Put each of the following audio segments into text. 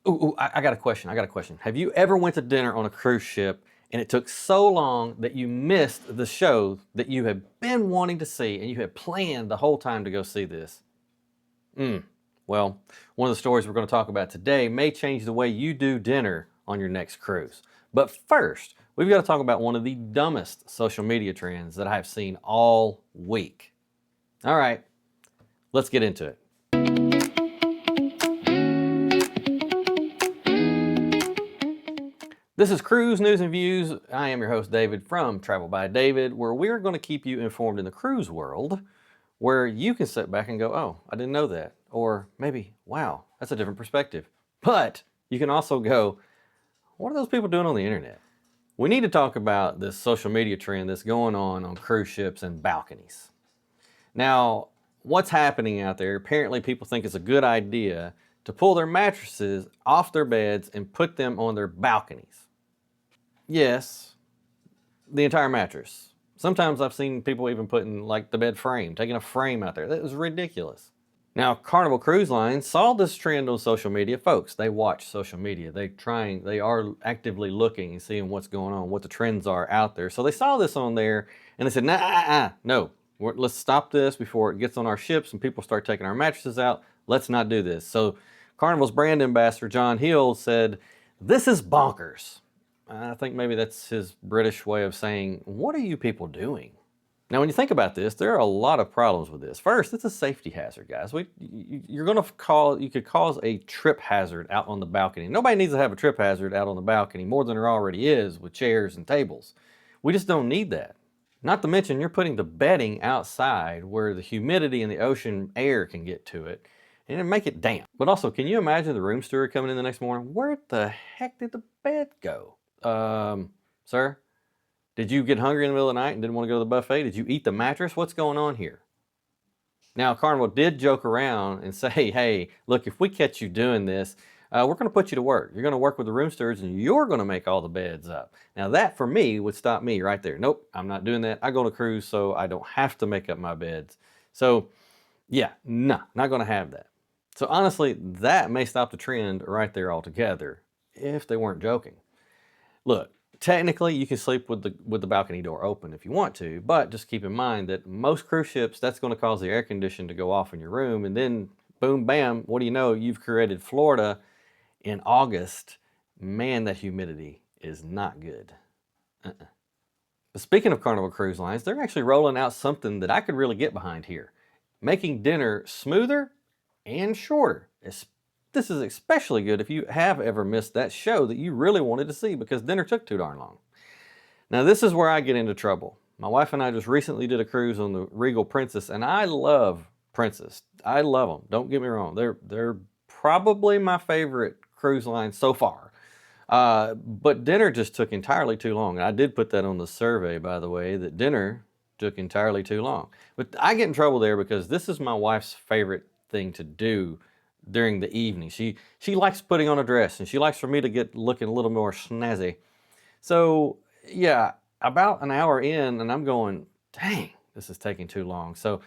I got a question. I got a question. Have you ever went to dinner on a cruise ship and it took so long that you missed the show that you had been wanting to see and you had planned the whole time to go see this? Well, one of the stories we're going to talk about today may change the way you do dinner on your next cruise. But first, we've got to talk about one of the dumbest social media trends that I've seen all week. All right, let's get into it. This is Cruise News and Views. I am your host, David, from Travel by David, where we're going to keep you informed in the cruise world, where you can sit back and go, oh, I didn't know that. Or maybe, wow, that's a different perspective. But you can also go, what are those people doing on the internet? We need to talk about this social media trend that's going on cruise ships and balconies. Now, what's happening out there? Apparently people think it's a good idea to pull their mattresses off their beds and put them on their balconies. Yes, the entire mattress. Sometimes I've seen people even putting like the bed frame, taking a frame out there. That was ridiculous. Now, Carnival Cruise Line saw this trend on social media. Folks, they watch social media. They are actively looking and seeing what's going on, what the trends are out there. So they saw this on there and they said, no, let's stop this before it gets on our ships and people start taking our mattresses out. Let's not do this. So Carnival's brand ambassador, John Hill, said, this is bonkers. I think maybe that's his British way of saying, what are you people doing? Now, when you think about this, there are a lot of problems with this. First, it's a safety hazard, guys. You could cause a trip hazard out on the balcony. Nobody needs to have a trip hazard out on the balcony more than there already is with chairs and tables. We just don't need that. Not to mention, you're putting the bedding outside where the humidity and the ocean air can get to it and it make it damp. But also, can you imagine the room steward coming in the next morning? Where the heck did the bed go? Sir, did you get hungry in the middle of the night and didn't want to go to the buffet? Did you eat the mattress? What's going on here? Now, Carnival did joke around and say, hey, look, if we catch you doing this, we're going to put you to work. You're going to work with the room stewards and you're going to make all the beds up. Now, that for me would stop me right there. Nope, I'm not doing that. I go on a cruise so I don't have to make up my beds. So, yeah, no, not going to have that. So honestly, that may stop the trend right there altogether if they weren't joking. Look, technically you can sleep with the balcony door open if you want to, but just keep in mind that most cruise ships, that's going to cause the air conditioner to go off in your room, and then boom, bam, what do you know? You've created Florida in August. Man, that humidity is not good. But speaking of Carnival Cruise Lines, they're actually rolling out something that I could really get behind here. Making dinner smoother and shorter. This is especially good if you have ever missed that show that you really wanted to see because dinner took too darn long. Now, this is where I get into trouble. My wife and I just recently did a cruise on the Regal Princess, and I love Princess. I love them. Don't get me wrong. They're probably my favorite cruise line so far. But dinner just took entirely too long. And I did put that on the survey, by the way, that dinner took entirely too long. But I get in trouble there because this is my wife's favorite thing to do during the evening. She likes putting on a dress and she likes for me to get looking a little more snazzy. So yeah, about an hour in and I'm going, dang, this is taking too long. So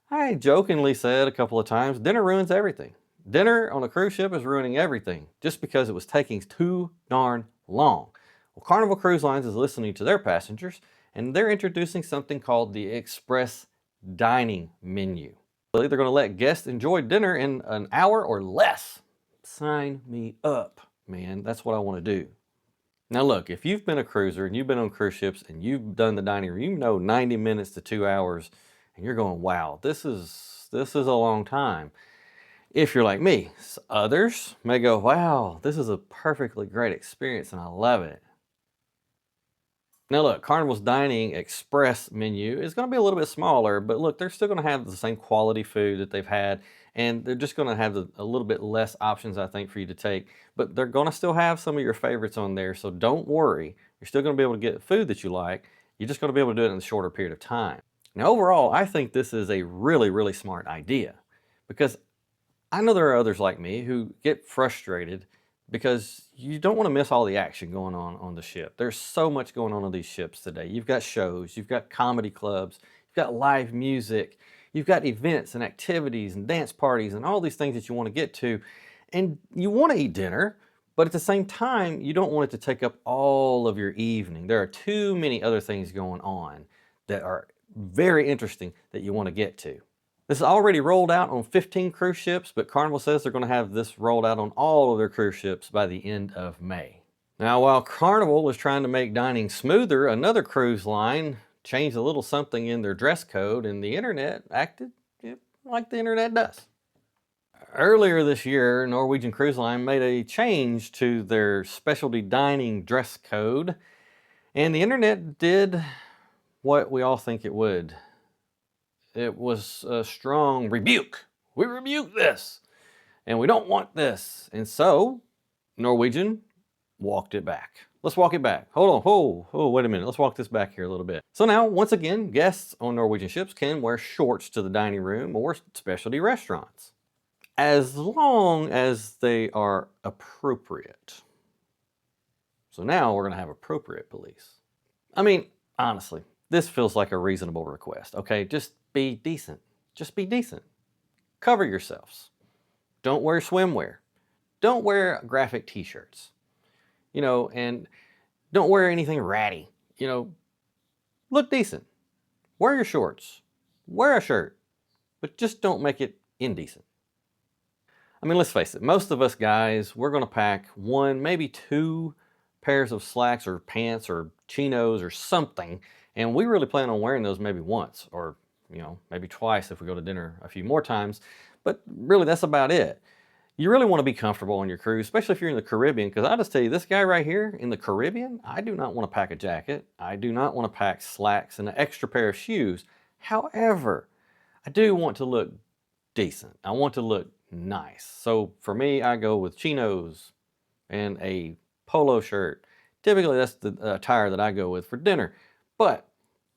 I jokingly said a couple of times, dinner ruins everything. Dinner on a cruise ship is ruining everything just because it was taking too darn long. Well, Carnival Cruise Lines is listening to their passengers and they're introducing something called the Express Dining Menu. They're going to let guests enjoy dinner in an hour or less. Sign me up, man. That's what I want to do. Now look, if you've been a cruiser and you've been on cruise ships and you've done the dining room, you know 90 minutes to 2 hours and you're going, wow, this is a long time. If you're like me, others may go, wow, this is a perfectly great experience and I love it. Now look, Carnival's Dining Express menu is going to be a little bit smaller, but look, they're still going to have the same quality food that they've had, and they're just going to have a little bit less options, I think, for you to take. But they're going to still have some of your favorites on there, so don't worry. You're still going to be able to get food that you like. You're just going to be able to do it in a shorter period of time. Now overall, I think this is a really, really smart idea because I know there are others like me who get frustrated because you don't want to miss all the action going on the ship. There's so much going on these ships today. You've got shows, you've got comedy clubs, you've got live music, you've got events and activities and dance parties and all these things that you want to get to. And you want to eat dinner, but at the same time, you don't want it to take up all of your evening. There are too many other things going on that are very interesting that you want to get to. This is already rolled out on 15 cruise ships, but Carnival says they're going to have this rolled out on all of their cruise ships by the end of May. Now, while Carnival is trying to make dining smoother, another cruise line changed a little something in their dress code, and the internet acted like the internet does. Earlier this year, Norwegian Cruise Line made a change to their specialty dining dress code, and the internet did what we all think it would. It was a strong rebuke. We rebuke this, and we don't want this. And so, Norwegian walked it back. Let's walk it back. Hold on. Wait a minute. Let's walk this back here a little bit. So now, once again, guests on Norwegian ships can wear shorts to the dining room or specialty restaurants, as long as they are appropriate. So now we're going to have appropriate police. I mean, honestly, this feels like a reasonable request, okay? Just be decent. Just be decent. Cover yourselves. Don't wear swimwear. Don't wear graphic t-shirts. And don't wear anything ratty. Look decent. Wear your shorts. Wear a shirt. But just don't make it indecent. I mean, let's face it, most of us guys, we're going to pack one, maybe two pairs of slacks or pants or chinos or something, and we really plan on wearing those maybe once or, maybe twice if we go to dinner a few more times, but really that's about it. You really want to be comfortable on your cruise, especially if you're in the Caribbean, because I'll just tell you, this guy right here in the Caribbean, I do not want to pack a jacket. I do not want to pack slacks and an extra pair of shoes. However, I do want to look decent. I want to look nice. So for me, I go with chinos and a polo shirt. Typically, that's the attire that I go with for dinner. But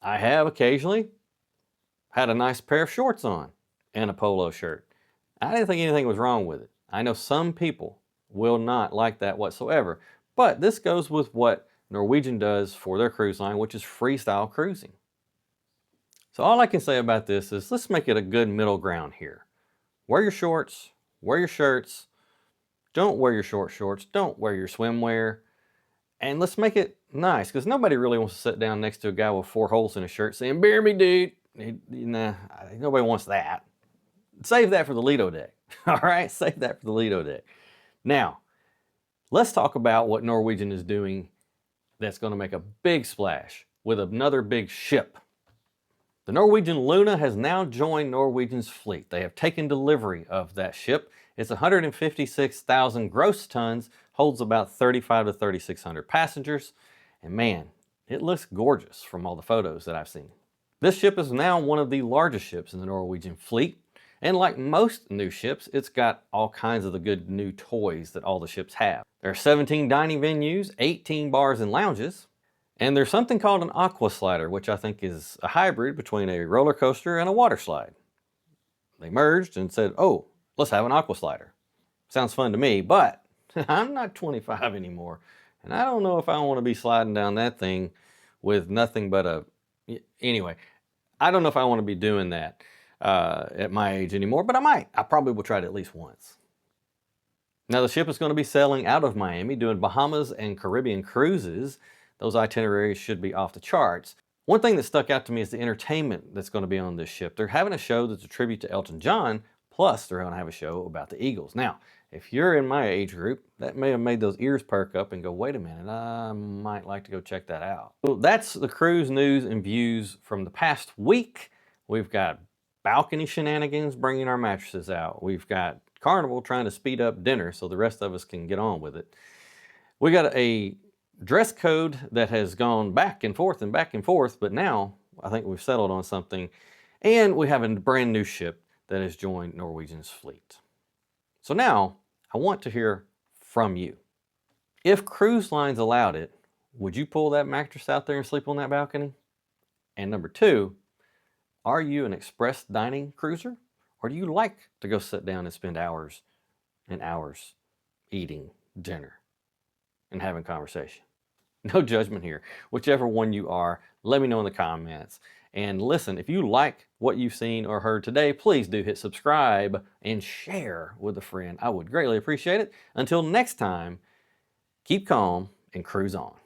I have occasionally had a nice pair of shorts on and a polo shirt. I didn't think anything was wrong with it. I know some people will not like that whatsoever, but this goes with what Norwegian does for their cruise line, which is freestyle cruising. So all I can say about this is let's make it a good middle ground here. Wear your shorts, wear your shirts, don't wear your short shorts, don't wear your swimwear, and let's make it nice, because nobody really wants to sit down next to a guy with 4 holes in his shirt saying, "Bear me, dude." Nah, nobody wants that. Save that for the Lido deck. All right, save that for the Lido deck. Now, let's talk about what Norwegian is doing that's going to make a big splash with another big ship. The Norwegian Luna has now joined Norwegian's fleet. They have taken delivery of that ship. It's 156,000 gross tons, holds about 3,500 to 3,600 passengers, and man, it looks gorgeous from all the photos that I've seen. This ship is now one of the largest ships in the Norwegian fleet, and like most new ships, it's got all kinds of the good new toys that all the ships have. There are 17 dining venues, 18 bars and lounges, and there's something called an aqua slider, which I think is a hybrid between a roller coaster and a water slide. They merged and said, oh, let's have an aqua slider. Sounds fun to me, but I'm not 25 anymore, and I don't know if I want to be sliding down that thing with nothing but anyway, I don't know if I want to be doing that at my age anymore, but I might. I probably will try it at least once. Now the ship is going to be sailing out of Miami, doing Bahamas and Caribbean cruises. Those itineraries should be off the charts. One thing that stuck out to me is the entertainment that's going to be on this ship. They're having a show that's a tribute to Elton John, plus they're going to have a show about the Eagles. Now, if you're in my age group, that may have made those ears perk up and go, wait a minute, I might like to go check that out. So that's the cruise news and views from the past week. We've got balcony shenanigans bringing our mattresses out. We've got Carnival trying to speed up dinner so the rest of us can get on with it. We got a dress code that has gone back and forth, but now I think we've settled on something. And we have a brand new ship that has joined Norwegian's fleet. So now I want to hear from you. If cruise lines allowed it, would you pull that mattress out there and sleep on that balcony? And number 2, are you an express dining cruiser? Or do you like to go sit down and spend hours and hours eating dinner and having conversation? No judgment here. Whichever one you are, let me know in the comments. And listen, if you like what you've seen or heard today, please do hit subscribe and share with a friend. I would greatly appreciate it. Until next time, keep calm and cruise on.